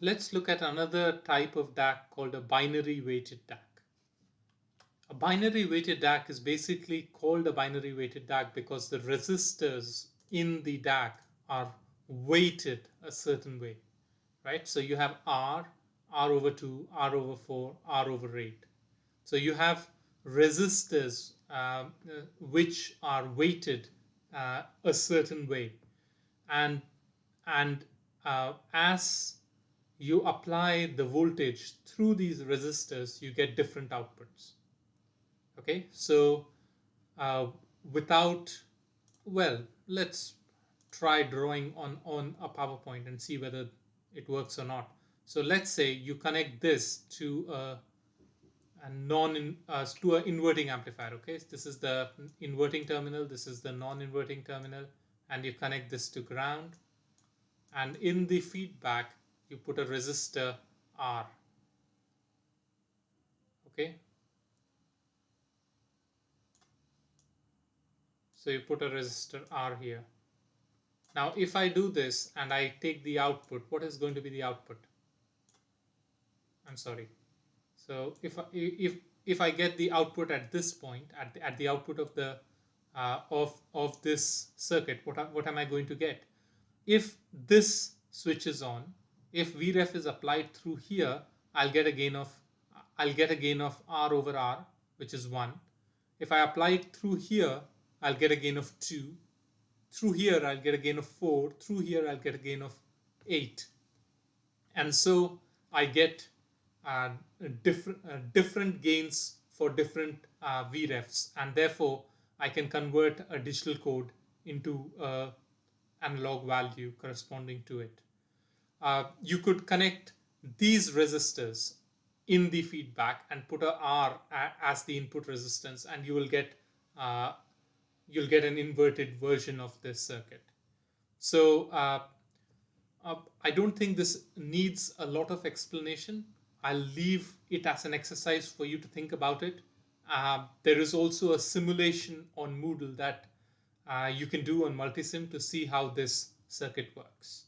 Let's look at another type of DAC called a binary weighted DAC. A binary weighted DAC is basically called a binary weighted DAC because the resistors in the DAC are weighted a certain way, right? So you have R over 2, R over 4, R over 8. So you have resistors which are weighted a certain way, and as you apply the voltage through these resistors, you get different outputs. Okay, so uh, without, well, let's try drawing on a PowerPoint and see whether it works or not. So let's say you connect this to a non to an inverting amplifier. Okay, so this is the inverting terminal, this is the non-inverting terminal, and you connect this to ground, and in the feedback you put a resistor R. Okay, so you put a resistor R here. Now if I do this and I take the output, what is going to be the output? I'm sorry. So if I get the output at this point, at the output of the of this circuit, what am I going to get? If this switch is on, if Vref is applied through here, I'll get a gain of R over R, which is 1. If I apply it through here, I'll get a gain of 2. Through here, I'll get a gain of 4. Through here, I'll get a gain of 8. And so I get different gains for different VREFs, and therefore I can convert a digital code into analog value corresponding to it. You could connect these resistors in the feedback and put a R as the input resistance, and uh, you'll get an inverted version of this circuit. So I don't think this needs a lot of explanation. I'll leave it as an exercise for you to think about it. There is also a simulation on Moodle that you can do on Multisim to see how this circuit works.